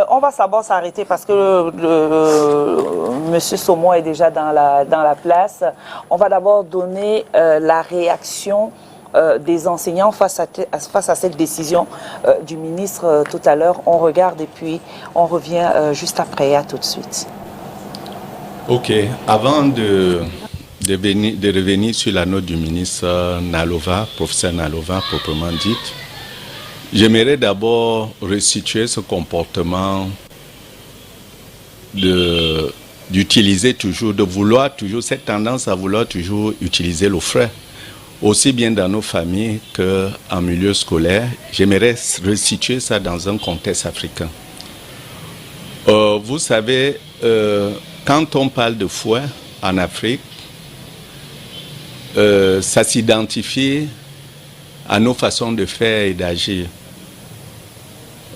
on va d'abord s'arrêter parce que Monsieur Saumon est déjà dans la place. On va d'abord donner la réaction des enseignants face à cette décision du ministre tout à l'heure. On regarde et puis on revient juste après. À tout de suite. Ok. Avant de revenir sur la note du ministre Nalova, professeur Nalova proprement dite, j'aimerais d'abord resituer ce comportement d'utiliser toujours, de vouloir toujours, cette tendance à vouloir toujours utiliser le frère, aussi bien dans nos familles qu'en milieu scolaire. J'aimerais resituer ça dans un contexte africain. Vous savez, quand on parle de foi en Afrique, ça s'identifie à nos façons de faire et d'agir,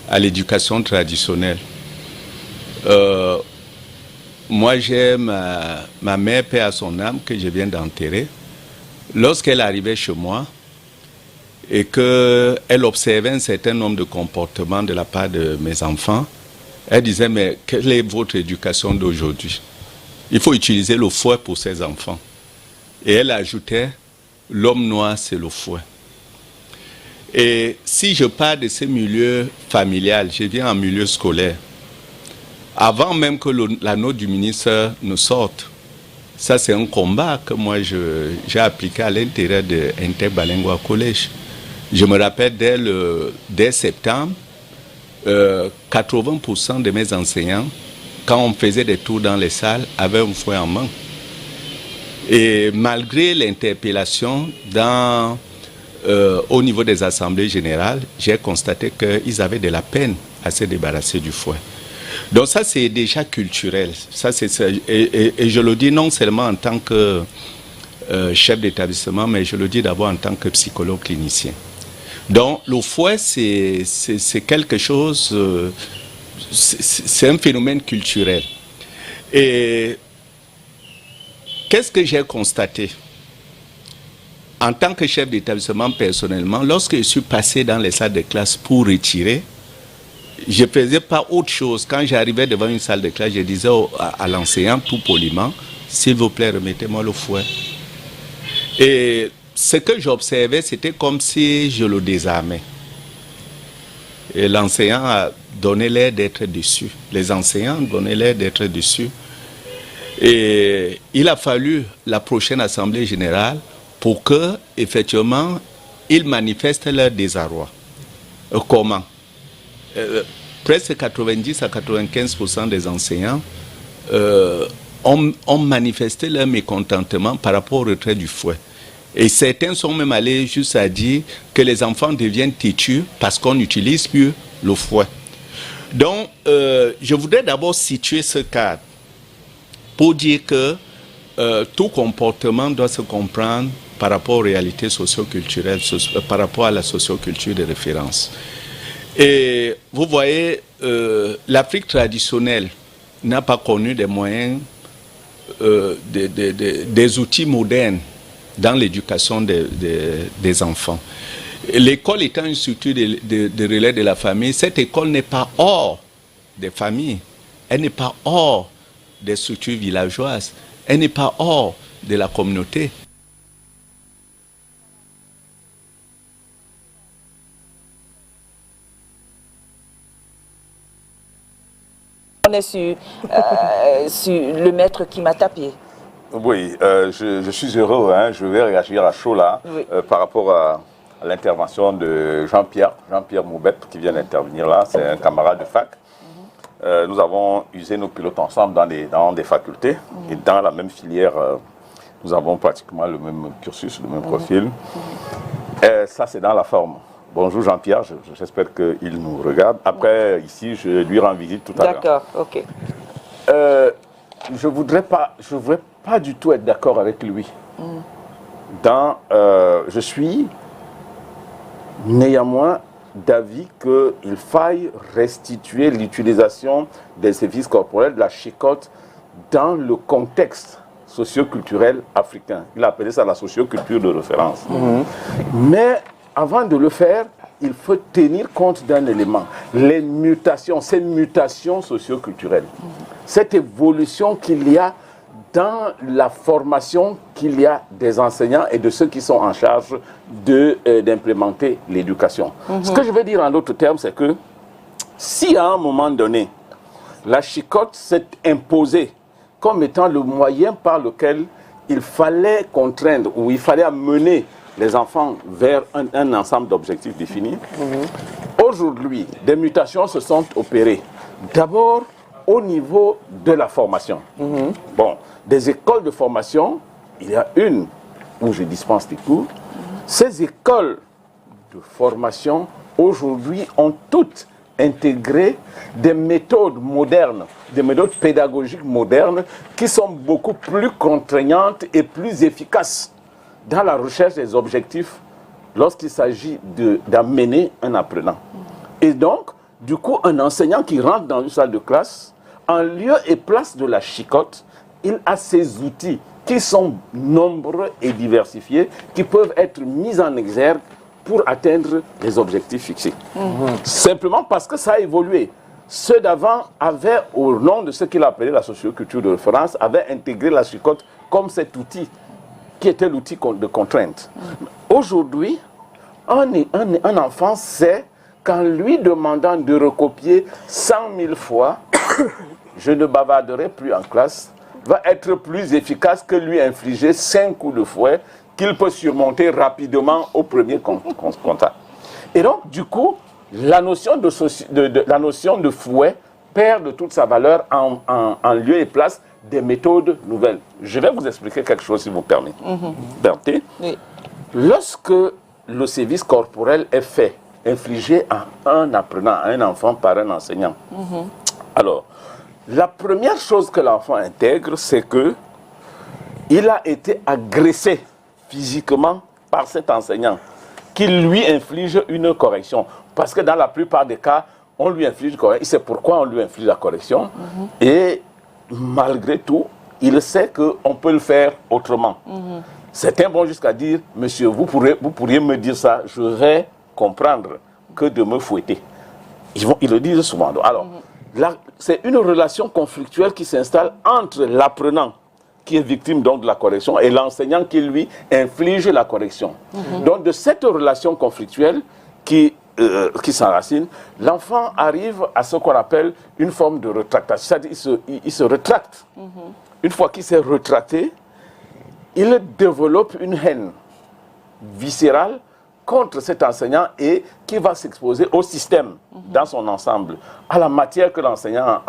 à l'éducation traditionnelle. Moi, j'ai ma mère, paix à son âme, que je viens d'enterrer. Lorsqu'elle arrivait chez moi et qu'elle observait un certain nombre de comportements de la part de mes enfants, elle disait, mais quelle est votre éducation d'aujourd'hui? Il faut utiliser le fouet pour ses enfants. Et elle ajoutait, l'homme noir, c'est le fouet. Et si je parle de ce milieu familial, je viens en milieu scolaire. Avant même que la note du ministre ne sorte, ça c'est un combat que moi j'ai appliqué à l'intérieur de Interbalingua College. Je me rappelle dès septembre, 80% de mes enseignants, quand on faisait des tours dans les salles, avaient un fouet en main. Et malgré l'interpellation au niveau des assemblées générales, j'ai constaté qu'ils avaient de la peine à se débarrasser du fouet. Donc ça, c'est déjà culturel. Ça, et je le dis non seulement en tant que chef d'établissement, mais je le dis d'abord en tant que psychologue clinicien. Donc le fouet, c'est quelque chose, c'est un phénomène culturel. Et qu'est-ce que j'ai constaté? En tant que chef d'établissement, personnellement, lorsque je suis passé dans les salles de classe pour retirer, je ne faisais pas autre chose. Quand j'arrivais devant une salle de classe, je disais à l'enseignant tout poliment, s'il vous plaît, remettez-moi le fouet. Et ce que j'observais, c'était comme si je le désarmais. Et l'enseignant a donné l'air d'être déçu. Les enseignants donnaient l'air d'être déçus. Et il a fallu la prochaine assemblée générale pour que, effectivement, ils manifestent leur désarroi. Comment? Presque 90 à 95% des enseignants ont manifesté leur mécontentement par rapport au retrait du fouet. Et certains sont même allés jusqu'à dire que les enfants deviennent têtus parce qu'on n'utilise plus le fouet. Donc, je voudrais d'abord situer ce cadre pour dire que tout comportement doit se comprendre par rapport aux réalités socio-culturelles, par rapport à la socioculture de référence. Et vous voyez, l'Afrique traditionnelle n'a pas connu des moyens, des outils modernes dans l'éducation des enfants. L'école étant une structure de relais de la famille, cette école n'est pas hors des familles, elle n'est pas hors des structures villageoises, elle n'est pas hors de la communauté. On est sur le maître qui m'a tapé. Oui, je suis heureux, hein, je vais réagir à chaud là, oui. Par rapport à l'intervention de Jean-Pierre Moubet qui vient d'intervenir là, c'est un camarade de fac. Nous avons usé nos pilotes ensemble dans des facultés et dans la même filière, nous avons pratiquement le même cursus, le même profil. Ça c'est dans la forme. Bonjour Jean-Pierre, j'espère qu'il nous regarde. Après, ici, je lui rends visite tout à l'heure. D'accord, ok. Je ne voudrais pas du tout être d'accord avec lui. Je suis néanmoins d'avis qu'il faille restituer l'utilisation des services corporels de la chicotte dans le contexte socio-culturel africain. Il a appelé ça la socio-culture de référence. Mais avant de le faire, il faut tenir compte d'un élément, les mutations, ces mutations socio-culturelles, cette évolution qu'il y a dans la formation qu'il y a des enseignants et de ceux qui sont en charge d'implémenter l'éducation. Ce que je veux dire en d'autres termes, c'est que si à un moment donné, la chicotte s'est imposée comme étant le moyen par lequel il fallait contraindre ou il fallait amener les enfants vers un ensemble d'objectifs définis, aujourd'hui, des mutations se sont opérées. D'abord, au niveau de la formation. Bon, des écoles de formation, il y a une où je dispense des cours. Ces écoles de formation, aujourd'hui, ont toutes intégré des méthodes modernes, des méthodes pédagogiques modernes qui sont beaucoup plus contraignantes et plus efficaces dans la recherche des objectifs lorsqu'il s'agit d'amener un apprenant. Et donc, du coup, un enseignant qui rentre dans une salle de classe, en lieu et place de la chicotte, il a ces outils qui sont nombreux et diversifiés, qui peuvent être mis en exergue pour atteindre les objectifs fixés. Simplement parce que ça a évolué. Ceux d'avant avaient, au nom de ce qu'il appelait la socioculture de référence, avaient intégré la chicotte comme cet outil, qui était l'outil de contrainte. Aujourd'hui, un enfant sait qu'en lui demandant de recopier 100 000 fois, je ne bavarderai plus en classe, va être plus efficace que lui infliger 5 coups de fouet qu'il peut surmonter rapidement au premier contact. Et donc, du coup, la notion de fouet perd de toute sa valeur en lieu et place des méthodes nouvelles. Je vais vous expliquer quelque chose, si vous permettez. Berthe, oui. Lorsque le sévice corporel est fait, infligé à un apprenant, à un enfant par un enseignant, alors, la première chose que l'enfant intègre, c'est que il a été agressé physiquement par cet enseignant qui lui inflige une correction. Parce que dans la plupart des cas, on lui inflige une correction. C'est pourquoi on lui inflige la correction. Et malgré tout, il sait qu'on peut le faire autrement. Certains vont jusqu'à dire, monsieur, vous pourriez me dire ça, je vais comprendre que de me fouetter. Ils le disent souvent. Alors, c'est une relation conflictuelle qui s'installe entre l'apprenant, qui est victime donc de la correction, et l'enseignant qui lui inflige la correction. Donc de cette relation conflictuelle qui s'enracine, l'enfant arrive à ce qu'on appelle une forme de rétractation. C'est-à-dire il se rétracte. Une fois qu'il s'est rétracté, il développe une haine viscérale contre cet enseignant et qui va s'exposer au système dans son ensemble, à la matière que l'enseignant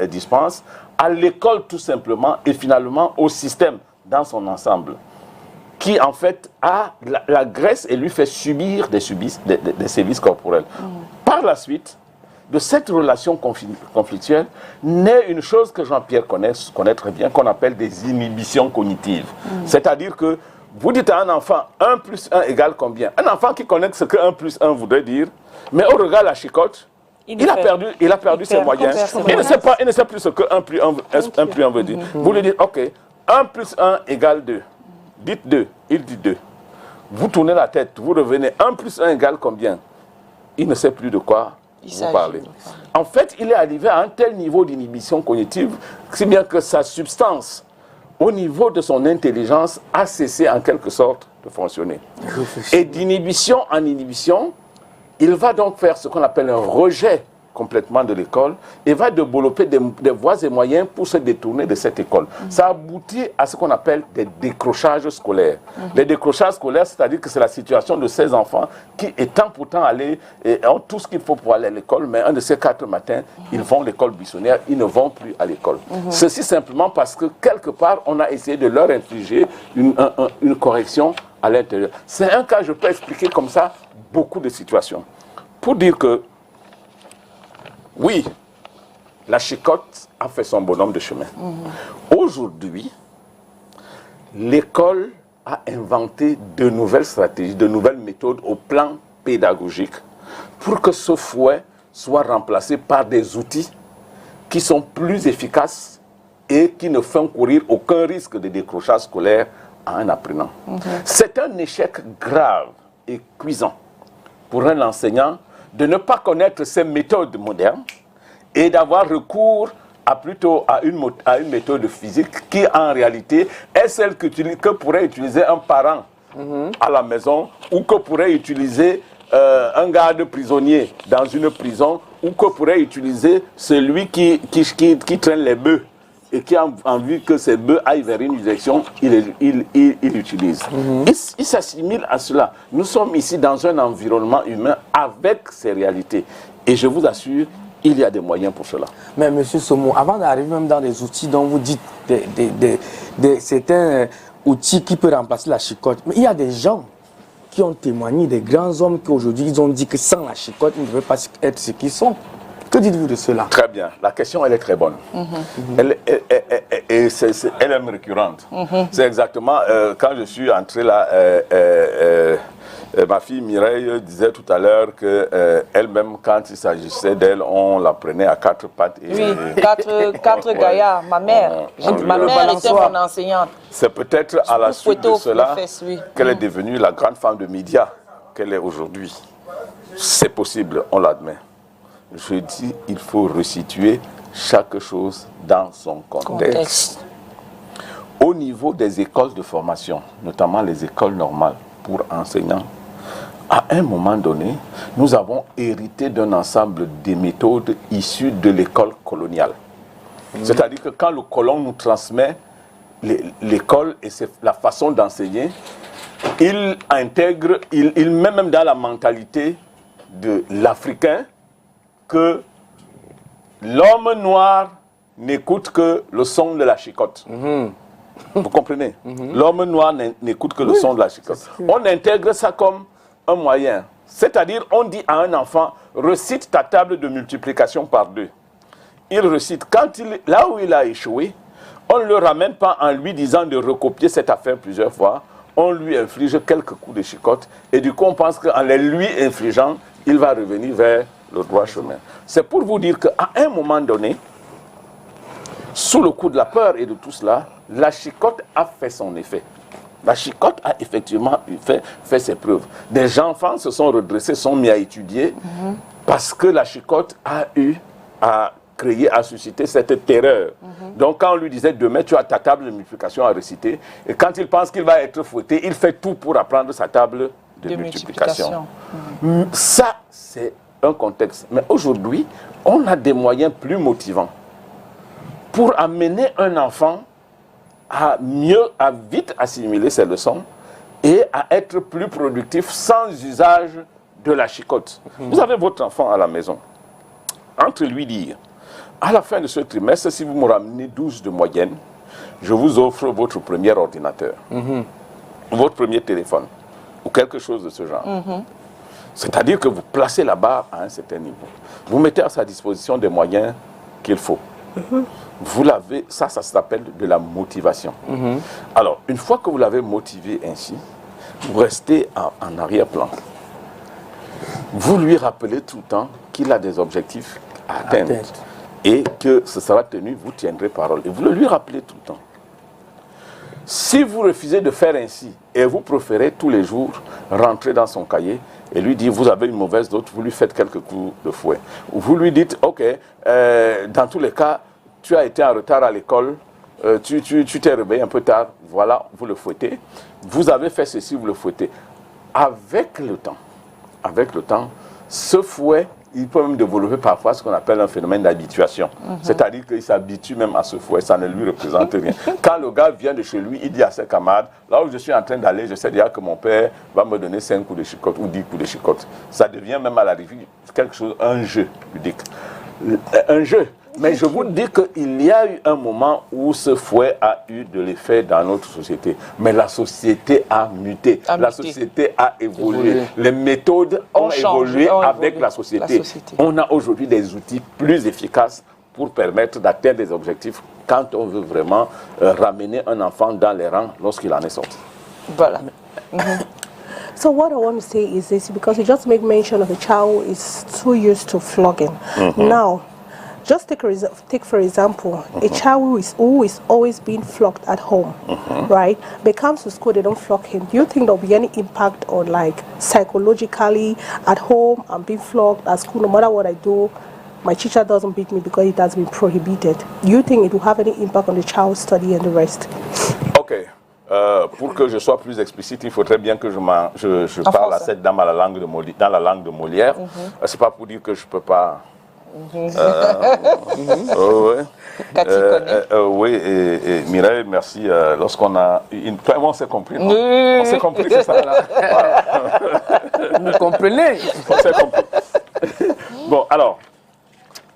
dispense, à l'école tout simplement et finalement au système dans son ensemble, qui en fait l'agresse et lui fait subir des sévices corporels. Par la suite, de cette relation conflictuelle, naît une chose que Jean-Pierre connaît très bien, qu'on appelle des inhibitions cognitives. C'est-à-dire que vous dites à un enfant 1 plus 1 égale combien? Un enfant qui connaît ce que 1 plus 1 voudrait dire, mais au regard de la chicotte, il a perdu ses moyens. Il ne sait plus ce que 1 plus 1 veut dire. Vous lui dites, ok, 1 plus 1 égale 2. Dites 2, il dit 2. Vous tournez la tête, vous revenez, 1 plus 1 égale combien? Il ne sait plus de quoi vous parlez. En fait, il est arrivé à un tel niveau d'inhibition cognitive, si bien que sa substance, au niveau de son intelligence, a cessé en quelque sorte de fonctionner. Et d'inhibition en inhibition, il va donc faire ce qu'on appelle un rejet complètement de l'école et va développer des voies et moyens pour se détourner de cette école. Ça aboutit à ce qu'on appelle des décrochages scolaires. Les décrochages scolaires, c'est-à-dire que c'est la situation de ces enfants qui, étant pourtant allés, ont tout ce qu'il faut pour aller à l'école, mais un de ces 4 matins, ils vont à l'école buissonnière, ils ne vont plus à l'école. Ceci simplement parce que quelque part, on a essayé de leur infliger une correction à l'intérieur. C'est un cas, je peux expliquer comme ça beaucoup de situations. Pour dire que oui, la chicotte a fait son bonhomme de chemin. Aujourd'hui, l'école a inventé de nouvelles stratégies, de nouvelles méthodes au plan pédagogique pour que ce fouet soit remplacé par des outils qui sont plus efficaces et qui ne font courir aucun risque de décrochage scolaire à un apprenant. C'est un échec grave et cuisant pour un enseignant de ne pas connaître ces méthodes modernes et d'avoir recours plutôt à une méthode physique qui en réalité est celle que pourrait utiliser un parent à la maison ou que pourrait utiliser un garde prisonnier dans une prison ou que pourrait utiliser celui qui traîne les bœufs et qui a envie que ces bœufs aillent vers une direction, il utilise. Il s'assimile à cela. Nous sommes ici dans un environnement humain avec ses réalités. Et je vous assure, il y a des moyens pour cela. Mais M. Somo, avant d'arriver même dans des outils dont vous dites certains outils qui peuvent remplacer la chicotte, mais il y a des gens qui ont témoigné, des grands hommes qui aujourd'hui ils ont dit que sans la chicotte, ils ne pouvaient pas être ce qu'ils sont. Que dites-vous de cela? Très bien. La question, elle est très bonne. Elle est même récurrente. C'est exactement, quand je suis entré là, ma fille Mireille disait tout à l'heure qu'elle-même, quand il s'agissait d'elle, on la prenait à quatre pattes. Oui, quatre gaillards. Ma mère, ma mère était mon enseignante. C'est peut-être à la suite de cela qu'elle est devenue la grande femme de médias qu'elle est aujourd'hui. C'est possible, on l'admet. Je dis, il faut resituer chaque chose dans son contexte. Au niveau des écoles de formation, notamment les écoles normales pour enseignants, à un moment donné, nous avons hérité d'un ensemble de méthodes issues de l'école coloniale. C'est-à-dire que quand le colon nous transmet l'école et la façon d'enseigner, il intègre, il met même dans la mentalité de l'Africain que l'homme noir n'écoute que le son de la chicotte. Vous comprenez? L'homme noir n'écoute que le son de la chicotte. On intègre ça comme un moyen. C'est-à-dire, on dit à un enfant, recite ta table de multiplication par 2. Il recite. Là où il a échoué, on ne le ramène pas en lui disant de recopier cette affaire plusieurs fois. On lui inflige quelques coups de chicotte. Et du coup, on pense qu'en les lui infligeant, il va revenir vers le droit chemin. C'est pour vous dire qu'à un moment donné, sous le coup de la peur et de tout cela, la chicotte a fait son effet. La chicotte a effectivement fait ses preuves. Des enfants se sont redressés, sont mis à étudier parce que la chicotte a suscité cette terreur. Donc quand on lui disait demain tu as ta table de multiplication à réciter, et quand il pense qu'il va être fouetté, il fait tout pour apprendre sa table de multiplication. Ça, c'est un contexte. Mais aujourd'hui, on a des moyens plus motivants pour amener un enfant à vite assimiler ses leçons et à être plus productif sans usage de la chicotte. Vous avez votre enfant à la maison. Entre lui dire, à la fin de ce trimestre, si vous me ramenez 12 de moyenne, je vous offre votre premier ordinateur, votre premier téléphone, ou quelque chose de ce genre. C'est-à-dire que vous placez la barre à un certain niveau. Vous mettez à sa disposition des moyens qu'il faut. Vous l'avez, ça s'appelle de la motivation. Alors, une fois que vous l'avez motivé ainsi, vous restez en arrière-plan. Vous lui rappelez tout le temps qu'il a des objectifs à atteindre. Et que ce sera tenu, vous tiendrez parole. Et vous le lui rappelez tout le temps. Si vous refusez de faire ainsi, et vous préférez tous les jours rentrer dans son cahier et lui dire, vous avez une mauvaise note, vous lui faites quelques coups de fouet. Ou vous lui dites, ok, dans tous les cas, tu as été en retard à l'école, tu t'es réveillé un peu tard, voilà, vous le fouettez. Vous avez fait ceci, vous le fouettez. Avec le temps, ce fouet, il peut même développer parfois ce qu'on appelle un phénomène d'habituation. C'est-à-dire qu'il s'habitue même à ce fouet, ça ne lui représente rien. Quand le gars vient de chez lui, il dit à ses camarades, là où je suis en train d'aller, je sais déjà que mon père va me donner 5 coups de chicotte ou 10 coups de chicotte. Ça devient même à l'arrivée quelque chose, un jeu ludique. Un jeu. Mais je vous dis qu'il y a eu un moment où ce fouet a eu de l'effet dans notre société. Mais la société a muté. La société a évolué. Les méthodes ont évolué avec la société. On a aujourd'hui des outils plus efficaces pour permettre d'atteindre des objectifs quand on veut vraiment ramener un enfant dans les rangs lorsqu'il en est sorti. Voilà. So what I want to say is this, because you just make mention of a child who is too used to flogging. Now, Just take for example, a child who is always being flogged at home, right? But comes to school, they don't flog him. Do you think there'll be any impact on like psychologically at home? I'm being flogged at school. No matter what I do, my teacher doesn't beat me because it has been prohibited. Do you think it will have any impact on the child's study and the rest? Ok. Pour que je sois plus explicite, il faudrait bien que je parle à cette dame dans la langue de Molière. C'est pas pour dire que je peux pas. Oui, et Mireille, merci. Lorsqu'on a on s'est compris. On s'est compris, c'est ça. Vous comprenez? On s'est compris. Bon, alors,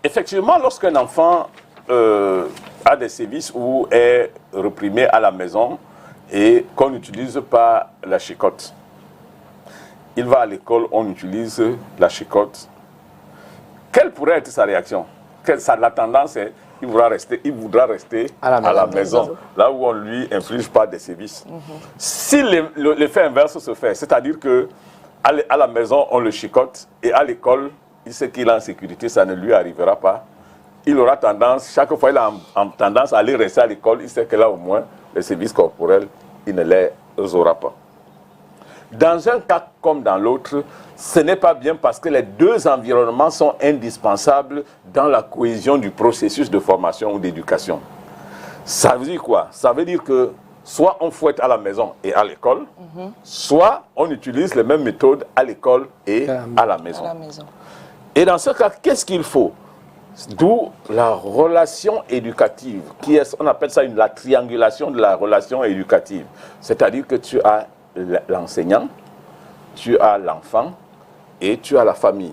effectivement, lorsqu'un enfant a des sévices ou est reprimé à la maison, et qu'on n'utilise pas la chicotte. Il va à l'école, on utilise la chicotte. Quelle pourrait être sa réaction? La tendance est qu'il voudra rester à la maison, là où on ne lui inflige pas des sévices. Si l'effet inverse se fait, c'est-à-dire qu'à la maison, on le chicote, et à l'école, il sait qu'il est en sécurité, ça ne lui arrivera pas. Il aura tendance, chaque fois il a tendance à aller rester à l'école, il sait que là au moins, les sévices corporels, il ne les aura pas. Dans un cas comme dans l'autre, ce n'est pas bien parce que les deux environnements sont indispensables dans la cohésion du processus de formation ou d'éducation. Ça veut dire quoi? Ça veut dire que soit on fouette à la maison et à l'école, soit on utilise les mêmes méthodes à l'école et à la maison. Et dans ce cas, qu'est-ce qu'il faut? D'où la relation éducative, on appelle ça la triangulation de la relation éducative. C'est-à-dire que tu as l'enseignant, tu as l'enfant et tu as la famille.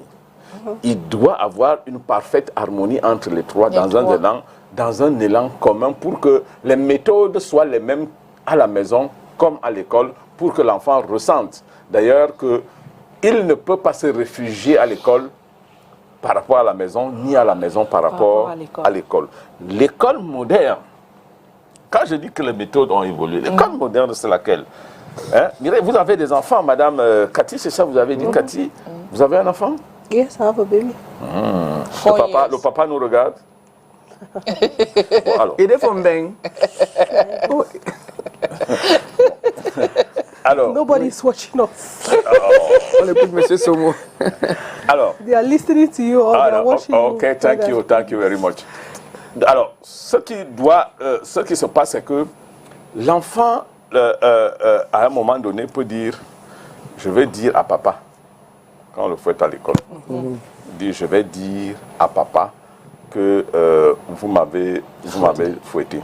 Il doit avoir une parfaite harmonie entre les trois dans un élan commun pour que les méthodes soient les mêmes à la maison comme à l'école, pour que l'enfant ressente d'ailleurs qu'il ne peut pas se réfugier à l'école par rapport à la maison, ni à la maison par rapport à l'école. L'école moderne, quand je dis que les méthodes ont évolué, l'école moderne, c'est laquelle? Mireille, vous avez des enfants, Madame Cathy, c'est ça vous avez dit, Cathy? Vous avez un enfant? Yes, I have a baby. Le papa nous regarde. Bon, alors. Et des femmes Alors, nobody's watching us. On écoute Monsieur Somo. Alors, they are listening to you or they are watching you. Okay, thank you very much. Alors, ce qui se passe, c'est que l'enfant, à un moment donné, peut dire, je vais dire à papa, quand on le fouette à l'école, dit, je vais dire à papa que vous m'avez fouetté.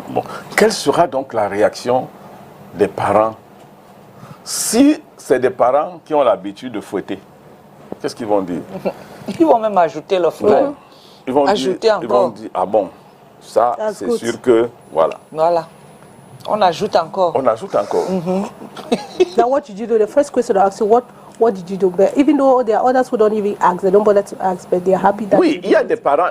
Bon, quelle sera donc la réaction des parents? Si c'est des parents qui ont l'habitude de fouetter, qu'est-ce qu'ils vont dire? Ils vont même ajouter le fouet. Ils vont dire, ah bon, ça c'est sûr que, voilà. Voilà. On ajoute encore. On ajoute encore. Now what did you do? The first question I asked you, what did you do? But even though there are others who don't even ask, they don't bother to ask, but they are happy that. Oui, il y a des parents,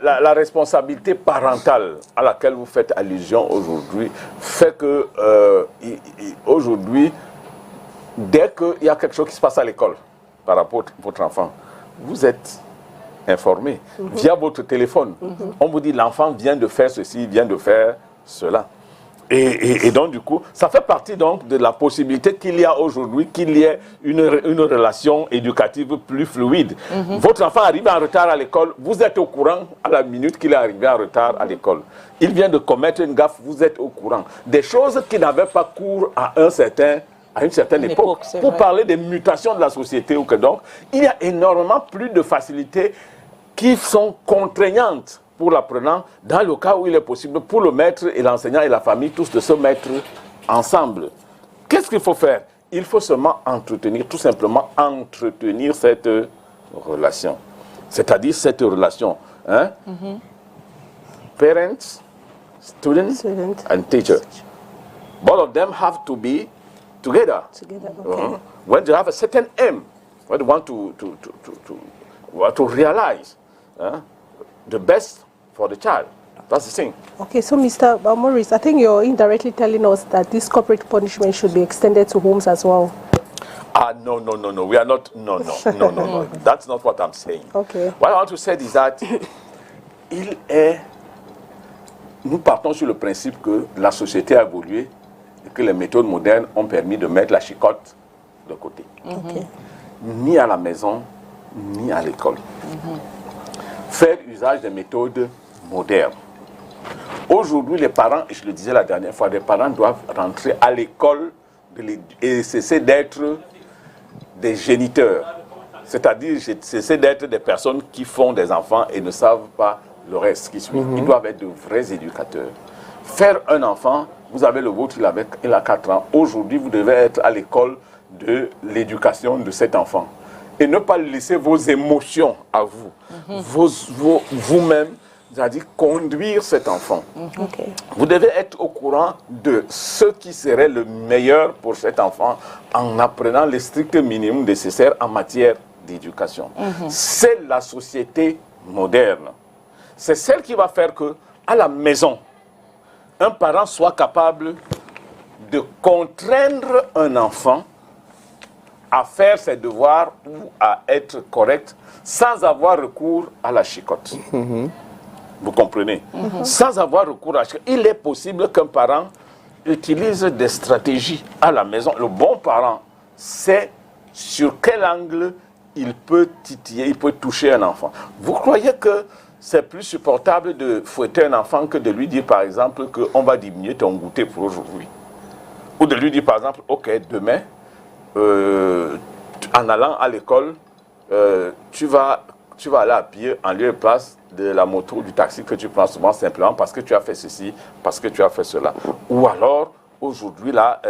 la responsabilité parentale à laquelle vous faites allusion aujourd'hui fait que aujourd'hui, dès qu'il y a quelque chose qui se passe à l'école par rapport à votre enfant, vous êtes informé via votre téléphone. On vous dit l'enfant vient de faire ceci, vient de faire cela. Et donc, du coup, ça fait partie donc de la possibilité qu'il y a aujourd'hui, qu'il y ait une relation éducative plus fluide. Votre enfant arrive en retard à l'école, vous êtes au courant à la minute qu'il est arrivé en retard à l'école. Il vient de commettre une gaffe, vous êtes au courant. Des choses qui n'avaient pas cours à une certaine époque. Pour parler des mutations de la société ou que donc, il y a énormément plus de facilités qui sont contraignantes pour l'apprenant, dans le cas où il est possible pour le maître et l'enseignant et la famille tous de se mettre ensemble. Qu'est-ce qu'il faut faire? Il faut seulement entretenir, tout simplement entretenir cette relation. C'est-à-dire cette relation. Parents, students, and teacher. Both of them have to be together. Okay. When they have a certain aim, when they want to realize the best for the child. That's the thing. Okay, so Mr. Maurice, I think you're indirectly telling us that this corporate punishment should be extended to homes as well. No. We are not. No. That's not what I'm saying. Okay. What I want to say is that nous partons sur le principe que la société a évolué et que les méthodes modernes ont permis de mettre la chicotte de côté. Okay. Ni à la maison, ni à l'école. Faire usage des méthodes modernes. Aujourd'hui, les parents, et je le disais la dernière fois, les parents doivent rentrer à l'école et cesser d'être des géniteurs. C'est-à-dire cesser d'être des personnes qui font des enfants et ne savent pas le reste qui suit. Ils doivent être de vrais éducateurs. Faire un enfant, vous avez le vôtre, il a 4 ans. Aujourd'hui, vous devez être à l'école de l'éducation de cet enfant. Et ne pas laisser vos émotions à vous. Vous-même, c'est-à-dire conduire cet enfant. Okay. Vous devez être au courant de ce qui serait le meilleur pour cet enfant en apprenant les stricts minimums nécessaires en matière d'éducation. C'est la société moderne. C'est celle qui va faire que, à la maison, un parent soit capable de contraindre un enfant à faire ses devoirs ou à être correct sans avoir recours à la chicotte. Vous comprenez? Sans avoir recours à la chicotte. Il est possible qu'un parent utilise des stratégies à la maison. Le bon parent sait sur quel angle il peut titiller, il peut toucher un enfant. Vous croyez que c'est plus supportable de fouetter un enfant que de lui dire, par exemple, qu'on va diminuer ton goûter pour aujourd'hui? Ou de lui dire, par exemple, OK, demain, en allant à l'école, tu vas aller à pied en lieu et place de la moto ou du taxi que tu prends souvent simplement parce que tu as fait ceci, parce que tu as fait cela. Ou alors, aujourd'hui, là,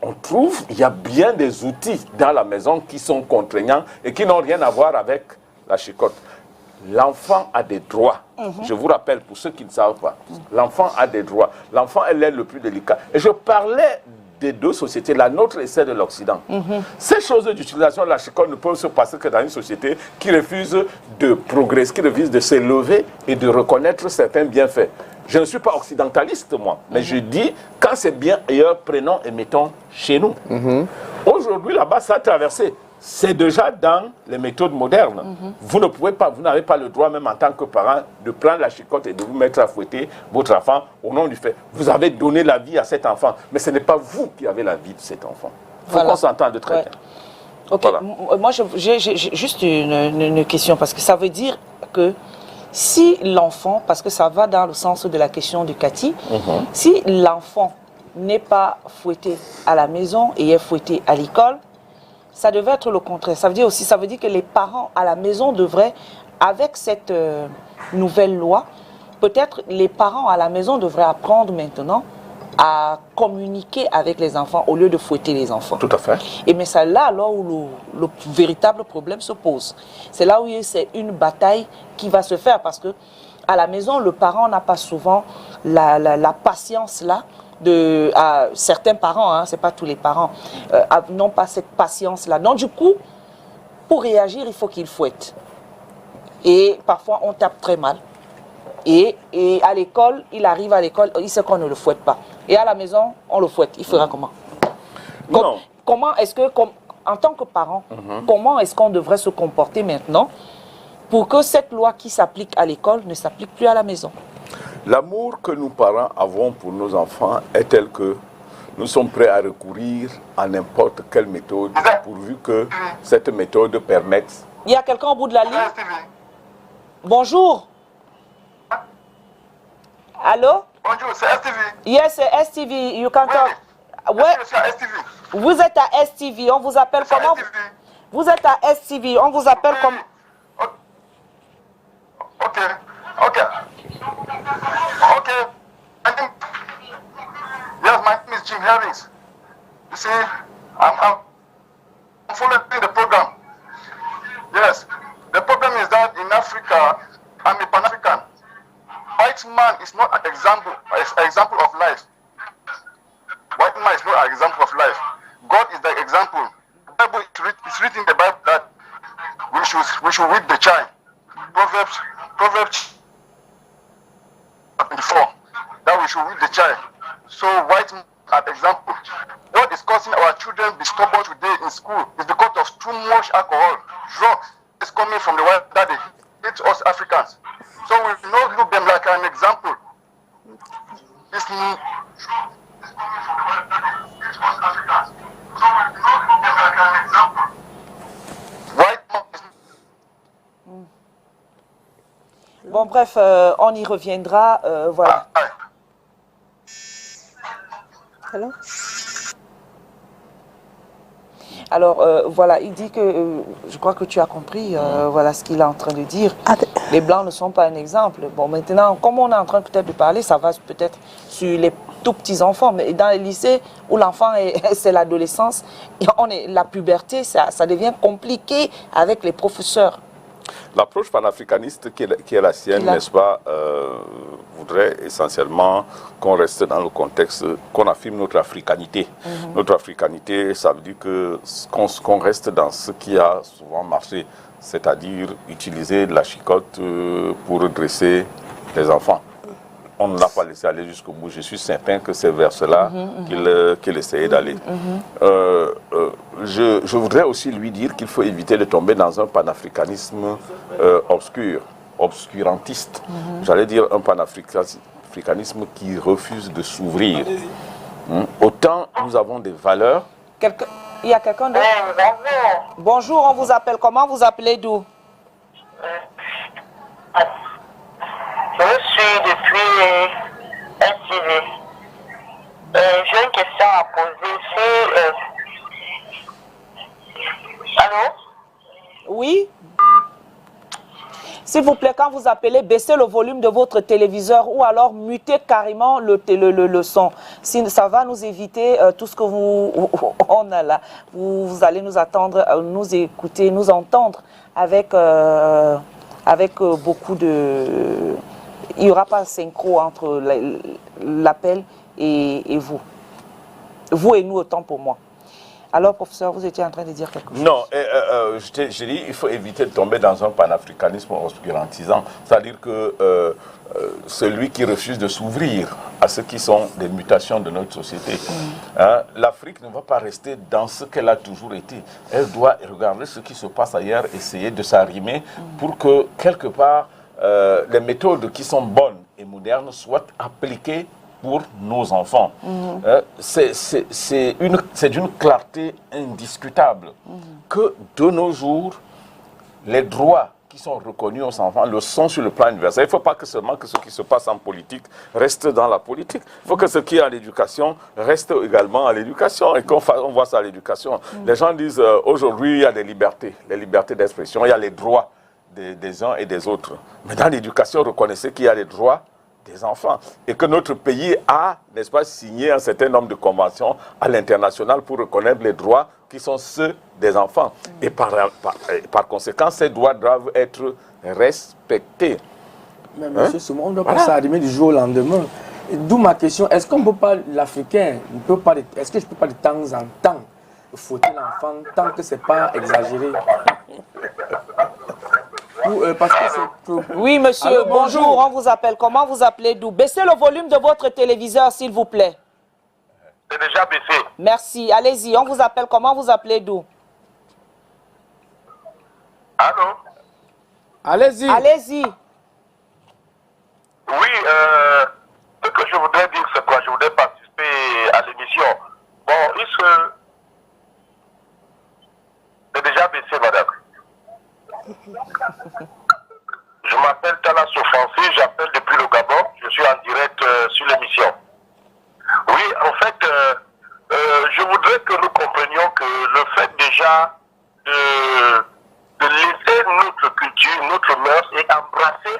on trouve, il y a bien des outils dans la maison qui sont contraignants et qui n'ont rien à voir avec la chicotte. L'enfant a des droits. Je vous rappelle, pour ceux qui ne savent pas, l'enfant a des droits. L'enfant est le plus délicat. Et je parlais des deux sociétés, la nôtre et celle de l'Occident. Ces choses d'utilisation de la chicotte ne peuvent se passer que dans une société qui refuse de progresser, qui refuse de s'élever et de reconnaître certains bienfaits. Je ne suis pas occidentaliste, moi, mais je dis, quand c'est bien ailleurs, prenons et mettons chez nous. Aujourd'hui, là-bas, ça a traversé. C'est déjà dans les méthodes modernes. Vous n'avez pas le droit, même en tant que parent, de prendre la chicotte et de vous mettre à fouetter votre enfant au nom du fait. Vous avez donné la vie à cet enfant, mais ce n'est pas vous qui avez la vie de cet enfant. Il faut qu'on s'entende très bien. Ok, voilà. Moi j'ai juste une question, parce que ça veut dire que si l'enfant, parce que ça va dans le sens de la question de Cathy, si l'enfant n'est pas fouetté à la maison et est fouetté à l'école, ça devait être le contraire. Ça veut dire que les parents à la maison devraient, avec cette nouvelle loi, peut-être les parents à la maison devraient apprendre maintenant à communiquer avec les enfants au lieu de fouetter les enfants. Tout à fait. Et mais c'est là alors où le véritable problème se pose. C'est là où c'est une bataille qui va se faire, parce que à la maison, le parent n'a pas souvent la patience là. Certains parents, c'est pas tous les parents, n'ont pas cette patience-là. Donc du coup, pour réagir, il faut qu'ils fouettent. Et parfois, on tape très mal. Et à l'école, il arrive à l'école, il sait qu'on ne le fouette pas. Et à la maison, on le fouette. Il fera comment? Comment est-ce que, en tant que parent, comment est-ce qu'on devrait se comporter maintenant pour que cette loi qui s'applique à l'école ne s'applique plus à la maison? L'amour que nous, parents, avons pour nos enfants est tel que nous sommes prêts à recourir à n'importe quelle méthode, pourvu que cette méthode permette... Il y a quelqu'un au bout de la ligne? Bonjour. Allô? Bonjour, c'est STV. Yes, c'est STV. You can talk. Ouais. STV. Vous êtes à STV. On vous appelle comment? STV. Vous êtes à STV. On vous appelle comment? Ok. Yes, my name is Jim Harris. You see, I'm following the program. Yes, the problem is that in Africa, I'm a Pan-African. White man is not an example of life. White man is not an example of life. God is the example. The Bible is written in the Bible that we should read the child. Proverbs 24, that we should read the child. So white an example. What is causing our children to be stubborn today in school is because of too much alcohol, drugs. It's coming from the one that they hate us Africans. So we not look them like an example. It's Bon, bref, on y reviendra. Voilà. Hello? Alors, voilà, il dit que, je crois que tu as compris, voilà ce qu'il est en train de dire. Les Blancs ne sont pas un exemple. Bon, maintenant, comme on est en train peut-être de parler, ça va peut-être sur les tout petits enfants, mais dans les lycées où l'enfant, c'est l'adolescence, la puberté, ça devient compliqué avec les professeurs. L'approche panafricaniste qui est la sienne, n'est-ce pas, voudrait essentiellement qu'on reste dans le contexte, qu'on affirme notre africanité. Notre africanité, ça veut dire qu'on reste dans ce qui a souvent marché, c'est-à-dire utiliser la chicotte pour redresser les enfants. On ne l'a pas laissé aller jusqu'au bout. Je suis certain que c'est vers cela qu'il essayait d'aller. Je voudrais aussi lui dire qu'il faut éviter de tomber dans un panafricanisme obscurantiste. J'allais dire un panafricanisme qui refuse de s'ouvrir. Autant nous avons des valeurs. Il y a quelqu'un d'autre? Bonjour, on vous appelle comment? Vous appelez d'où? Je suis depuis SIV. J'ai une question à poser. Allô? Oui? S'il vous plaît, quand vous appelez, baissez le volume de votre téléviseur ou alors mutez carrément le son. Ça va nous éviter tout ce que on a là. Vous allez nous attendre, nous écouter, nous entendre avec beaucoup de... Il n'y aura pas de synchro entre l'appel et vous. Vous et nous, autant pour moi. Alors, professeur, vous étiez en train de dire quelque chose? Non, je dis il faut éviter de tomber dans un panafricanisme obscurantisant. C'est-à-dire que celui qui refuse de s'ouvrir à ce qui sont des mutations de notre société. L'Afrique ne va pas rester dans ce qu'elle a toujours été. Elle doit regarder ce qui se passe ailleurs, essayer de s'arrimer pour que, quelque part, les méthodes qui sont bonnes et modernes soient appliquées pour nos enfants. C'est d'une clarté indiscutable que de nos jours, les droits qui sont reconnus aux enfants le sont sur le plan universel. Il ne faut pas que seulement que ce qui se passe en politique reste dans la politique. Il faut que ce qui est à l'éducation reste également à l'éducation et qu'on voit ça à l'éducation. Les gens disent aujourd'hui il y a des libertés, les libertés d'expression, il y a les droits des uns et des autres. Mais dans l'éducation, reconnaissez qu'il y a les droits des enfants et que notre pays a, n'est-ce pas, signé un certain nombre de conventions à l'international pour reconnaître les droits qui sont ceux des enfants. Et par conséquent, ces droits doivent être respectés. Mais monsieur Soumou, on ne doit pas s'arrimer du jour au lendemain. D'où ma question, est-ce qu'on ne peut pas, l'Africain, est-ce que je ne peux pas de temps en temps fouetter l'enfant tant que ce n'est pas exagéré? Parce que oui, monsieur, alors, bonjour, on vous appelle. Comment vous appelez d'où? Baissez le volume de votre téléviseur, s'il vous plaît. C'est déjà baissé. Merci, allez-y, on vous appelle. Comment vous appelez d'où? Allô? Allez-y. Allez-y. Oui, ce que je voudrais dire, c'est quoi? Je voudrais participer à l'émission. Bon, c'est déjà baissé, madame. Je m'appelle Tala Sofansi, j'appelle depuis le Gabon, je suis en direct sur l'émission. Oui, en fait, je voudrais que nous comprenions que le fait déjà de laisser notre culture, notre mœurs et embrasser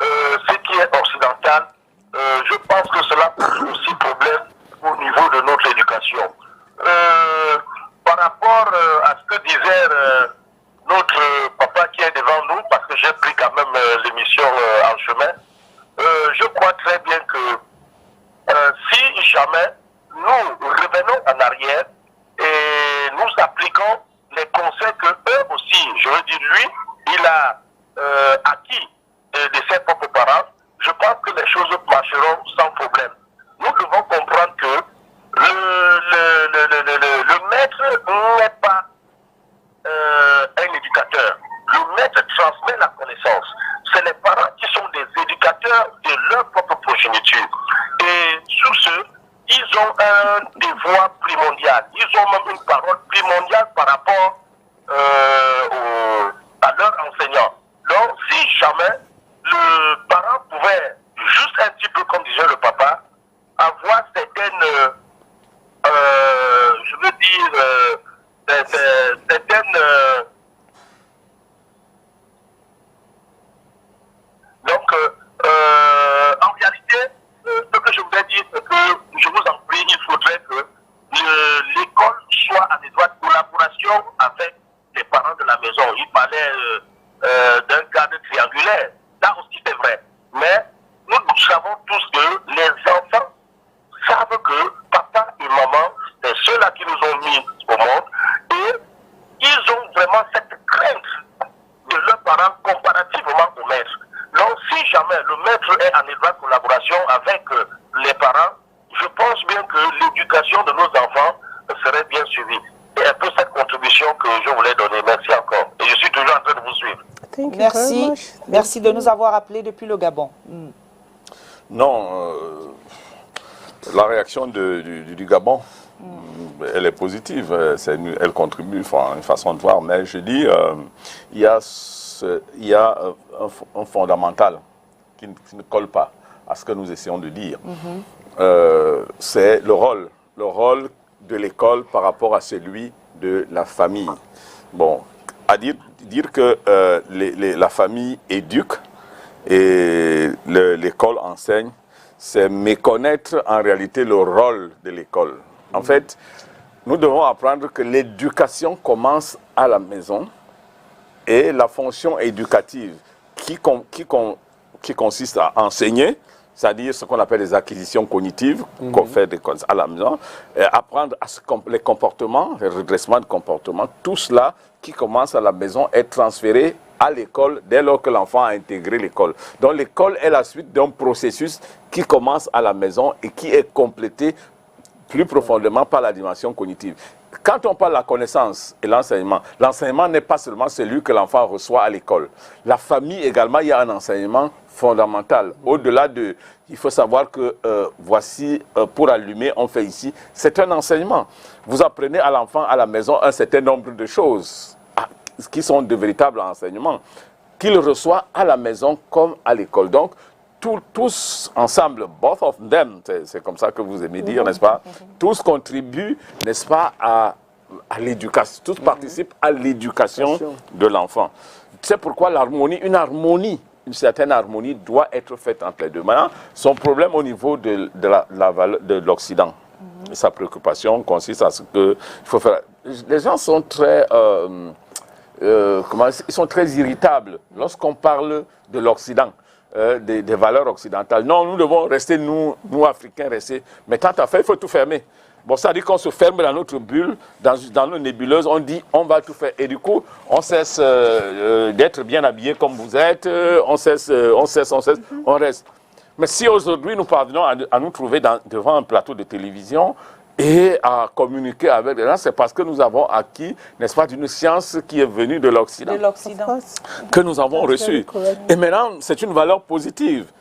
ce qui est occidental, je pense que cela pose aussi problème au niveau de notre éducation. Par rapport à ce que disait notre papa qui est devant nous, parce que j'ai pris quand même l'émission en chemin, je crois très bien que si jamais nous revenons en arrière et nous appliquons les conseils que eux aussi, je veux dire lui, il a acquis de ses propres parents, je pense que les choses marcheront sans problème. Nous devons comprendre que le n'est pas un éducateur. Le maître transmet la connaissance. C'est les parents qui sont des éducateurs de leur propre progéniture. Et sur ce, ils ont un devoir primordial. Ils ont même une parole primordiale par rapport à leurs enseignants. Donc, si jamais le parent pouvait, juste un petit peu comme disait le papa, avoir certaines, je veux dire, certaines... Donc, en réalité, ce que je voulais dire, c'est que, je vous en prie, il faudrait que l'école soit en étroite collaboration avec les parents de la maison. Il parlait d'un cadre triangulaire. Là aussi, c'est vrai. Mais nous savons tous que les enfants savent que papa et maman, c'est ceux-là qui nous ont mis au monde. Et ils ont vraiment cette crainte de leurs parents comparativement au maître. Donc, si jamais le maître est en étroite collaboration avec les parents, je pense bien que l'éducation de nos enfants serait bien suivie. C'est un peu cette contribution que je voulais donner. Merci encore. Et je suis toujours en train de vous suivre. Merci. Merci de nous avoir appelés depuis le Gabon. Non, la réaction du Gabon, elle est positive. Elle contribue à une façon de voir. Mais je dis, il y a un fondamental qui ne colle pas à ce que nous essayons de dire. C'est le rôle de l'école par rapport à celui de la famille. Bon, à dire que la famille éduque et l'école enseigne, c'est méconnaître en réalité le rôle de l'école. En fait, nous devons apprendre que l'éducation commence à la maison et la fonction éducative qui consiste à enseigner, c'est-à-dire ce qu'on appelle les acquisitions cognitives qu'on fait à la maison, apprendre les comportements, les redressements de comportement, tout cela qui commence à la maison est transféré à l'école dès lors que l'enfant a intégré l'école. Donc l'école est la suite d'un processus qui commence à la maison et qui est complété plus profondément par la dimension cognitive. Quand on parle de la connaissance et l'enseignement n'est pas seulement celui que l'enfant reçoit à l'école. La famille également, il y a un enseignement fondamental. Au-delà de, il faut savoir que voici, pour allumer, on fait ici, c'est un enseignement. Vous apprenez à l'enfant à la maison un certain nombre de choses qui sont de véritables enseignements, qu'il reçoit à la maison comme à l'école. Donc, tous ensemble, both of them, c'est comme ça que vous aimez dire, n'est-ce pas? Tous contribuent, n'est-ce pas, à l'éducation. Tous participent à l'éducation de l'enfant. C'est pourquoi une certaine harmonie doit être faite entre les deux. Maintenant, son problème au niveau de l'Occident, sa préoccupation consiste à ce que il faut faire. Les gens sont très, ils sont très irritables lorsqu'on parle de l'Occident. Des valeurs occidentales. Non, nous devons rester, nous Africains, rester. Mais tant à faire, il faut tout fermer. Bon, ça dit qu'on se ferme dans notre bulle, dans nos nébuleuses, on dit on va tout faire. Et du coup, on cesse d'être bien habillé comme vous êtes, on reste. Mais si aujourd'hui nous parvenons à nous trouver devant un plateau de télévision et à communiquer avec les gens, c'est parce que nous avons acquis, n'est-ce pas, d'une science qui est venue de l'Occident. Que nous avons reçue. Et maintenant, c'est une valeur positive.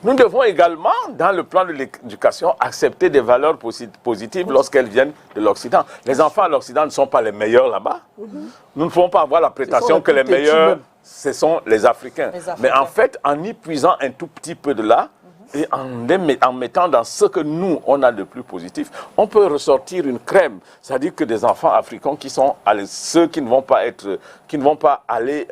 Nous devons également, dans le plan de l'éducation, accepter des valeurs positives lorsqu'elles viennent de l'Occident. Les enfants à l'Occident ne sont pas les meilleurs là-bas. Nous ne pouvons pas avoir la prétention que les meilleurs, ce sont les Africains. Mais en fait, en y puisant un tout petit peu de là, et en mettant dans ce que nous, on a de plus positif, on peut ressortir une crème. C'est-à-dire que des enfants africains qui sont ceux qui ne vont pas aller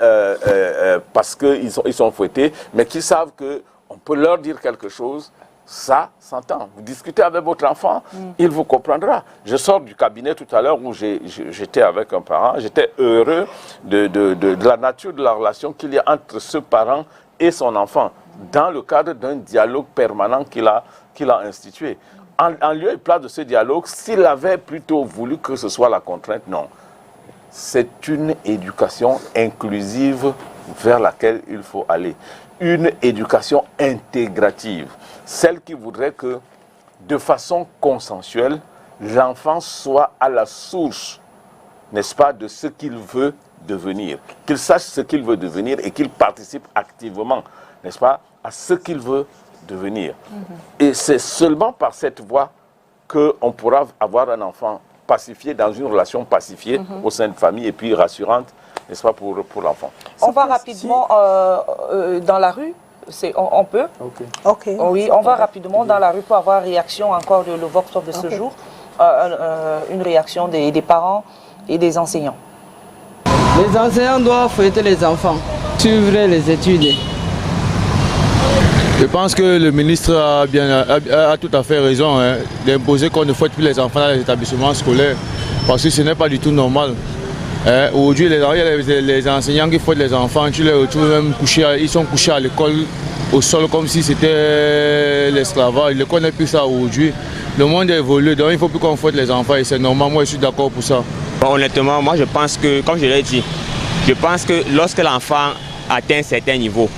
parce qu'ils sont fouettés, mais qui savent qu'on peut leur dire quelque chose, ça s'entend. Vous discutez avec votre enfant, il vous comprendra. Je sors du cabinet tout à l'heure où j'étais avec un parent, j'étais heureux de la nature de la relation qu'il y a entre ce parent et son enfant, dans le cadre d'un dialogue permanent qu'il a institué. En lieu et place de ce dialogue, s'il avait plutôt voulu que ce soit la contrainte, non. C'est une éducation inclusive vers laquelle il faut aller. Une éducation intégrative. Celle qui voudrait que, de façon consensuelle, l'enfant soit à la source n'est-ce pas, de ce qu'il veut devenir. Qu'il sache ce qu'il veut devenir et qu'il participe activement, n'est-ce pas, à ce qu'il veut devenir. Et c'est seulement par cette voie qu'on pourra avoir un enfant pacifié, dans une relation pacifiée au sein de famille et puis rassurante, n'est-ce pas, pour l'enfant. On va rapidement dans la rue. On peut. Ok. Oui, on va rapidement dans la rue pour avoir réaction encore de le Vox Pop de ce jour. Une réaction des parents et des enseignants. Les enseignants doivent fouetter les enfants, suivre les études. Je pense que le ministre a tout à fait raison d'imposer qu'on ne fouette plus les enfants dans les établissements scolaires parce que ce n'est pas du tout normal. Aujourd'hui, les enseignants qui fouettent les enfants, tu les retrouves même couchés, ils sont couchés à l'école au sol comme si c'était l'esclavage. L'école n'est plus ça aujourd'hui. Le monde est évolué, donc il ne faut plus qu'on fouette les enfants et c'est normal, moi je suis d'accord pour ça. Bon, honnêtement, moi je pense que, comme je l'ai dit, je pense que lorsque l'enfant atteint un certain niveau,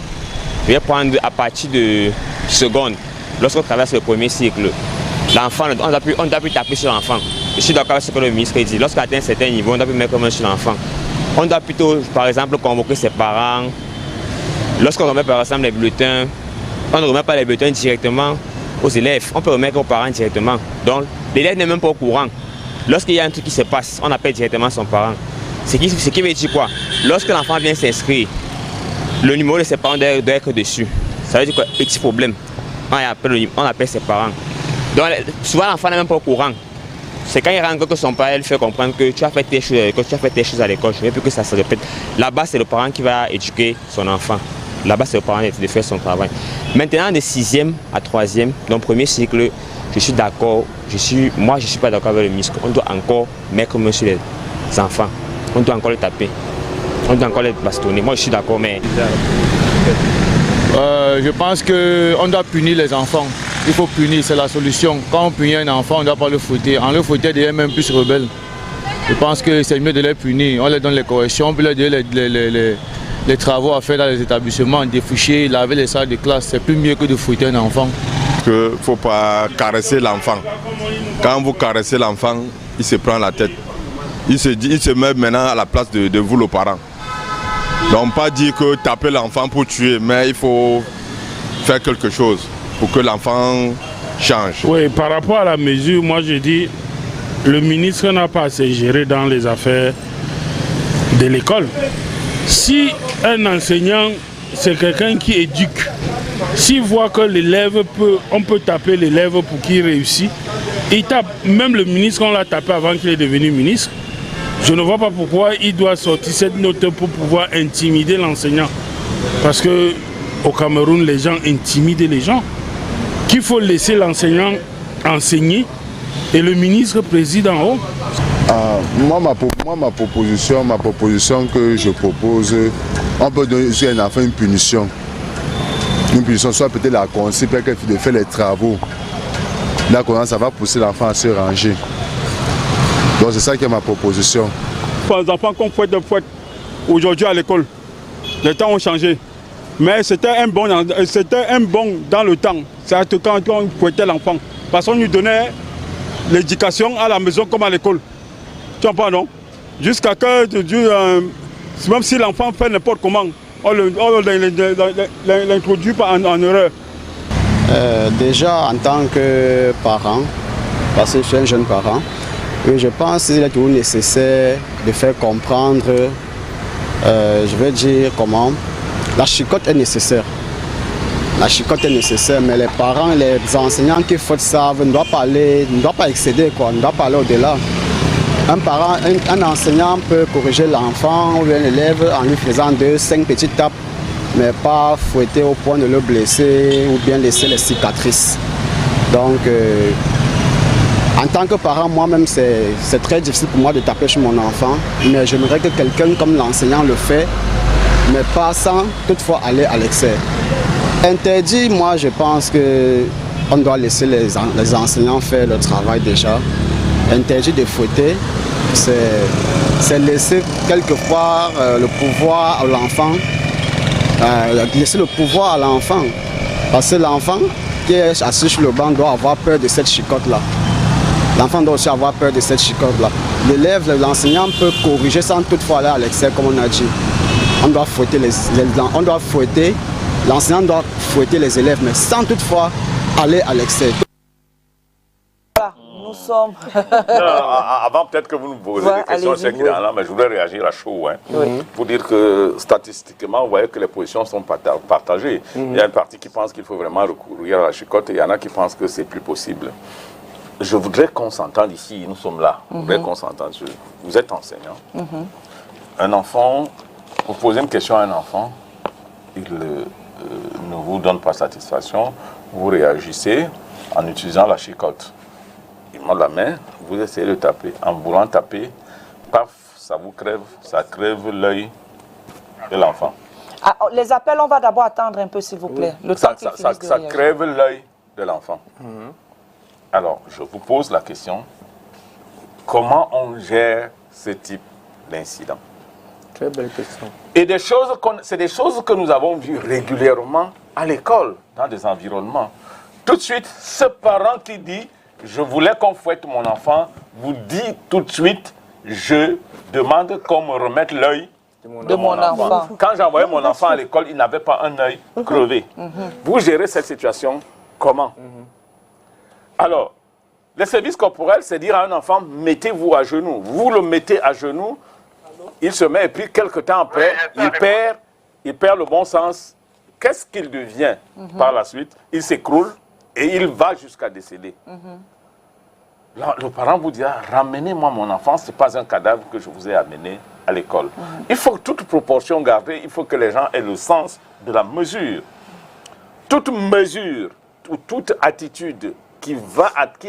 je vais prendre à partir de seconde, lorsqu'on traverse le premier cycle, l'enfant, on ne doit plus taper sur l'enfant. Je suis d'accord avec ce que le ministre dit. Lorsqu'on atteint un certain niveau, on doit plus mettre main sur l'enfant. On doit plutôt, par exemple, convoquer ses parents. Lorsqu'on remet par exemple les bulletins, on ne remet pas les bulletins directement aux élèves. On peut remettre aux parents directement. Donc, l'élève n'est même pas au courant. Lorsqu'il y a un truc qui se passe, on appelle directement son parent. Ce qui veut dire quoi? Lorsque l'enfant vient s'inscrire, le numéro de ses parents doit être dessus. Ça veut dire quoi? Petit problème. On appelle ses parents. Donc, souvent, l'enfant n'est même pas au courant. C'est quand il rentre que son père fait comprendre que tu as fait tes choses à l'école, tu as fait tes choses à l'école, je ne veux plus que ça se répète. Là-bas, c'est le parent qui va éduquer son enfant. Là-bas, c'est le parent de faire son travail. Maintenant, de 6e à 3e, dans le premier cycle, je suis d'accord. Moi, je ne suis pas d'accord avec le ministre. On doit encore mettre main sur les enfants. On doit encore les taper. On doit encore les bastonner. Moi, je suis d'accord, mais... Je pense qu'on doit punir les enfants. Il faut punir, c'est la solution. Quand on punit un enfant, on ne doit pas le fouetter. En le fouettant, il est même plus rebelle. Je pense que c'est mieux de les punir. On leur donne les corrections, puis leur donne les travaux à faire dans les établissements, défoucher, laver les salles de classe. C'est plus mieux que de fouetter un enfant. Il ne faut pas caresser l'enfant. Quand vous caressez l'enfant, il se prend la tête. Il se met maintenant à la place de vous, les parents. Donc pas dire que taper l'enfant pour tuer, mais il faut faire quelque chose pour que l'enfant change. Oui, par rapport à la mesure, moi je dis, le ministre n'a pas assez géré dans les affaires de l'école. Si un enseignant, c'est quelqu'un qui éduque, s'il voit que l'élève on peut taper l'élève pour qu'il réussisse, il tape. Même le ministre, on l'a tapé avant qu'il est devenu ministre. Je ne vois pas pourquoi il doit sortir cette note pour pouvoir intimider l'enseignant. Parce qu'au Cameroun, les gens intimident les gens. Qu'il faut laisser l'enseignant enseigner et le ministre préside en haut. Moi, ma proposition que je propose, on peut donner à un enfant une punition. Une punition, soit peut-être la conseil de faire les travaux. Là, ça va pousser l'enfant à se ranger. Donc c'est ça qui est ma proposition. Pour les enfants qu'on fouette aujourd'hui à l'école, les temps ont changé. Mais c'était un bon dans le temps. C'est quand on fouettait l'enfant. Parce qu'on lui donnait l'éducation à la maison comme à l'école. Tu vois pas, non? Jusqu'à que, même si l'enfant fait n'importe comment, on l'introduit en erreur. Déjà en tant que parent, parce que je suis un jeune parent, je pense qu'il est toujours nécessaire de faire comprendre, je vais dire comment, la chicotte est nécessaire. La chicotte est nécessaire, mais les parents, les enseignants qui font ça ne doivent pas excéder, ne doivent pas aller au-delà. Un enseignant peut corriger l'enfant ou l'élève en lui faisant 2-5 petites tapes, mais pas fouetter au point de le blesser ou bien laisser les cicatrices. Donc, en tant que parent, moi-même, c'est très difficile pour moi de taper sur mon enfant, mais j'aimerais que quelqu'un comme l'enseignant le fait, mais pas sans toutefois aller à l'excès. Interdit, moi, je pense qu'on doit laisser les enseignants faire leur travail déjà. Interdit de fouetter, c'est laisser quelquefois le pouvoir à l'enfant, laisser le pouvoir à l'enfant, parce que l'enfant qui est assis sur le banc doit avoir peur de cette chicotte-là. L'enfant doit aussi avoir peur de cette chicotte-là. l'élève, l'enseignant peut corriger sans toutefois aller à l'excès, comme on a dit. On doit fouetter l'enseignant doit fouetter les élèves, mais sans toutefois aller à l'excès. Voilà, nous sommes... Avant peut-être que vous nous posez des questions, c'est qu'il y en a, mais je voudrais réagir à chaud. Pour dire que statistiquement, vous voyez que les positions sont partagées. Il y a une partie qui pense qu'il faut vraiment recourir à la chicotte et il y en a qui pensent que c'est plus possible. Je voudrais qu'on s'entende ici, nous sommes là. Je voudrais qu'on s'entende. Vous êtes enseignant. Un enfant, vous posez une question à un enfant, il ne vous donne pas satisfaction, vous réagissez en utilisant la chicotte. Il monte la main, vous essayez de taper. En voulant taper, paf, ça vous crève, ça crève l'œil de l'enfant. Ah, les appels, on va d'abord attendre un peu, s'il vous plaît. Le temps ça crève l'œil de l'enfant. Alors, je vous pose la question, comment on gère ce type d'incident? Très belle question. Et c'est des choses que nous avons vues régulièrement à l'école, dans des environnements. Tout de suite, ce parent qui dit « je voulais qu'on fouette mon enfant », vous dit tout de suite « je demande qu'on me remette l'œil de mon enfant ». Quand j'envoyais mon enfant à l'école, il n'avait pas un œil crevé. Vous gérez cette situation comment? Alors, le service corporel, c'est dire à un enfant, mettez-vous à genoux. Vous le mettez à genoux, il se met et puis quelque temps après, il perd le bon sens. Qu'est-ce qu'il devient par la suite? Il s'écroule et il va jusqu'à décéder. Là, le parent vous dira, ramenez-moi mon enfant, ce n'est pas un cadavre que je vous ai amené à l'école. Il faut toute proportion garder, il faut que les gens aient le sens de la mesure. Toute mesure, ou toute attitude qui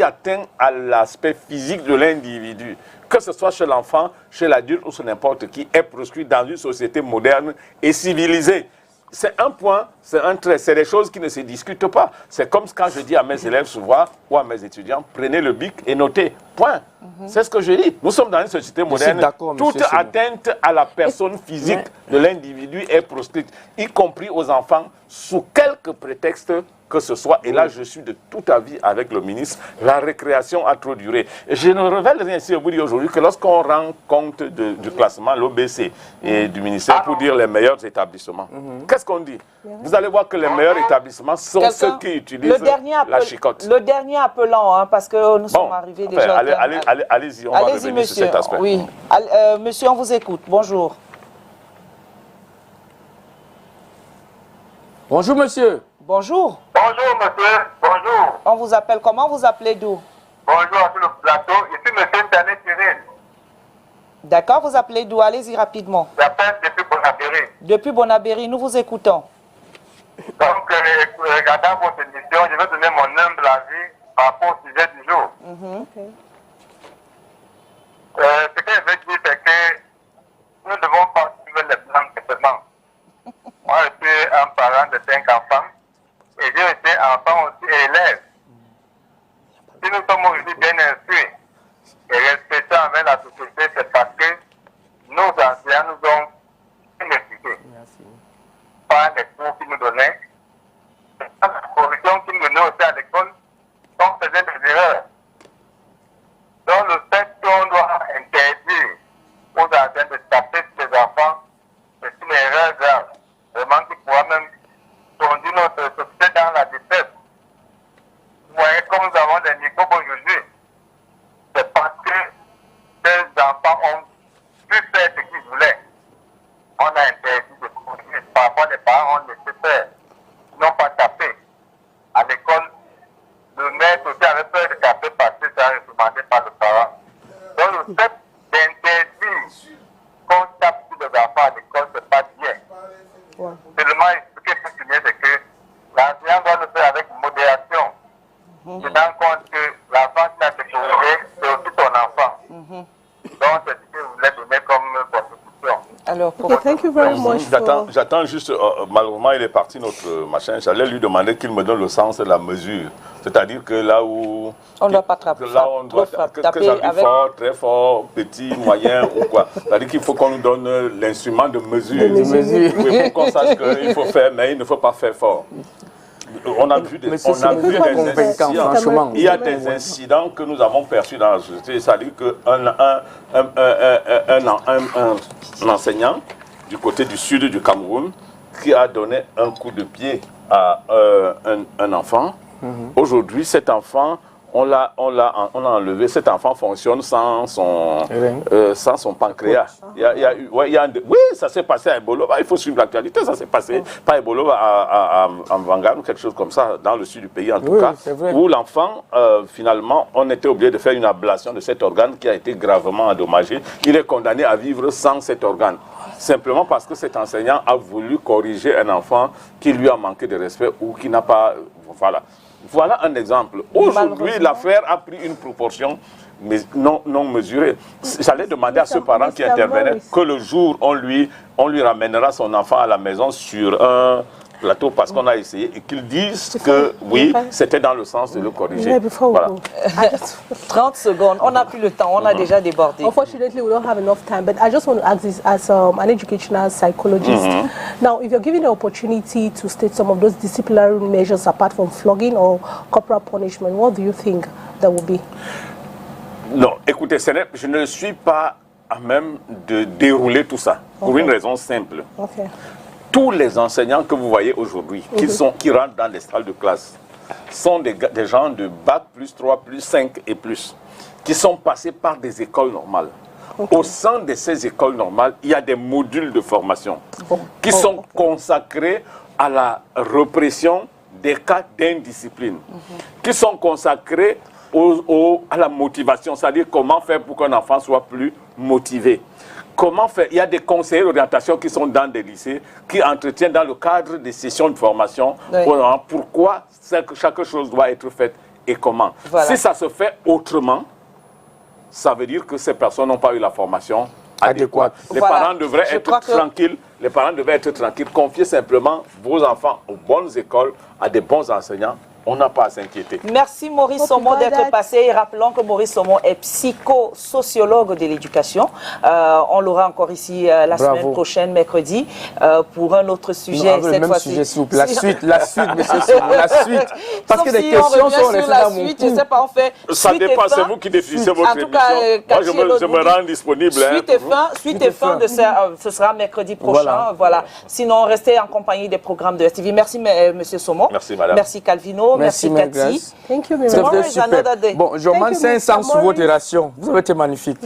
atteint à l'aspect physique de l'individu, que ce soit chez l'enfant, chez l'adulte ou chez n'importe qui, est proscrit dans une société moderne et civilisée. C'est un point, c'est un trait, c'est des choses qui ne se discutent pas. C'est comme quand je dis à mes élèves souvent ou à mes étudiants, prenez le bic et notez. Point. C'est ce que je dis. Nous sommes dans une société moderne. Toute atteinte à la personne physique de l'individu est proscrite, y compris aux enfants, sous quelque prétexte que ce soit. Et là, je suis de tout avis avec le ministre. La récréation a trop duré. Je ne révèle rien ici au bout d'aujourd'hui que lorsqu'on rend compte du classement, l'OBC et du ministère pour dire les meilleurs établissements, qu'est-ce qu'on dit? Vous allez voir que les meilleurs établissements sont ceux qui utilisent la chicotte. Le dernier appelant, hein, parce que nous sommes arrivés déjà. Allez-y, on va revenir sur cet aspect. Oui. Monsieur, on vous écoute. Bonjour. Bonjour, monsieur. Bonjour. Bonjour, monsieur. Bonjour. On vous appelle comment? Vous appelez d'où? Bonjour à tout le plateau. Ici, monsieur Ntané Cyril. D'accord, vous appelez d'où? Allez-y rapidement. J'appelle depuis Bonabéry. Depuis Bonabéry, nous vous écoutons. Donc, regardant votre émission, je vais donner mon humble avis par rapport au sujet du jour. Ce que je veux dire, c'est que nous ne devons pas suivre les plans de paiement. Moi, je suis un parent de 5 enfants et j'ai été enfant aussi et élève. Si nous sommes aujourd'hui bien instruits et respectants envers la société, c'est parce que nos enseignants nous ont éduqués. Par les cours qu'ils nous donnaient, la correction qu'ils nous donnaient aussi à l'école, on faisait des erreurs. Donc le fait qu'on doit interdire aux enseignants de taper sur les enfants, c'est une erreur grave. Vraiment qui pourra même conduire notre société dans la défaite. Vous voyez comme nous avons des microbes aujourd'hui. C'est parce que ces enfants ont pu faire ce qu'ils voulaient. On a interdit de corriger. Parfois les parents ont laissé faire. Ils n'ont pas tapé. À l'école, le maître aussi avait peur de taper parce que ça a été demandé par le parent. Donc le fait d'interdire qu'on tape sur les enfants à l'école, c'est pas bien. Seulement, ce que je peux signer, c'est que l'enseignant doit le faire avec modération. Tenant compte que l'enfant qui a été corrigé, c'est aussi ton enfant. Donc, c'est ce que je voulais donner comme contribution. Alors, thank you very much. J'attends juste, malheureusement, il est parti notre machin. J'allais lui demander qu'il me donne le sens de la mesure. C'est-à-dire que là où... On ne doit pas taper. Là, on doit taper avec... fort, très fort, petit, moyen ou quoi. C'est-à-dire qu'il faut qu'on nous donne l'instrument de mesure. Oui, pour qu'on sache qu'il faut faire, mais il ne faut pas faire fort. On a vu des incidents. Franchement. Il y a des incidents que nous avons perçus dans la société. C'est-à-dire qu'un enseignant du côté du sud du Cameroun qui a donné un coup de pied à un enfant. Aujourd'hui, cet enfant, on l'a enlevé. Cet enfant fonctionne sans son pancréas. Oui, ça s'est passé à Ebolova. Il faut suivre l'actualité. Ça s'est passé pas à Ebolova, à Mvangane, quelque chose comme ça, dans le sud du pays en tout cas, où l'enfant, finalement, on était obligé de faire une ablation de cet organe qui a été gravement endommagé. Il est condamné à vivre sans cet organe. Simplement parce que cet enseignant a voulu corriger un enfant qui lui a manqué de respect ou qui n'a pas... Voilà un exemple. Aujourd'hui, l'affaire a pris une proportion non mesurée. J'allais demander à ce parent qui intervenait que le jour on lui ramènera son enfant à la maison sur un plateau parce qu'on a essayé et qu'ils disent que oui, c'était dans le sens de le corriger. Voilà. 30 secondes, on n'a plus le temps, on a déjà débordé. Unfortunately, we don't have enough time, but I just want to ask this as an educational psychologist. Now, if you're given the opportunity to state some of those disciplinary measures apart from flogging or corporal punishment, what do you think that will be? Non, écoutez, je ne suis pas à même de dérouler tout ça, pour une raison simple. Tous les enseignants que vous voyez aujourd'hui, qui rentrent dans les salles de classe, sont des gens de bac plus 3, plus 5 et plus, qui sont passés par des écoles normales. Au sein de ces écoles normales, il y a des modules de formation qui sont consacrés à la répression des cas d'indiscipline, qui sont consacrés à la motivation, c'est-à-dire comment faire pour qu'un enfant soit plus motivé. Comment faire? Il y a des conseillers d'orientation qui sont dans des lycées, qui entretiennent dans le cadre des sessions de formation pourquoi chaque chose doit être faite et comment. Si ça se fait autrement, ça veut dire que ces personnes n'ont pas eu la formation adéquate. Les parents devraient être tranquilles. Les parents devraient être tranquilles. Confiez simplement vos enfants aux bonnes écoles, à des bons enseignants. On n'a pas à s'inquiéter. Merci Maurice Somon d'être passé. Et rappelons que Maurice Somon est psychosociologue de l'éducation. On l'aura encore ici la semaine prochaine, mercredi, pour un autre sujet. Cette fois-ci. La suite, monsieur Somon, la suite. Parce que des questions sont restées dans mon cou. Je sais pas, on fait. Ça dépend, c'est vous qui définissez votre émission. Moi, je me rends disponible. Suite et fin de ça, ce sera mercredi prochain. Voilà. Sinon, restez en compagnie des programmes de STV. Merci, monsieur Somon. Merci, madame. Merci, Calvino. Merci Cathy. Thank you, C'était super. Bon, je demande 500 sur votre ration. Vous avez été magnifique.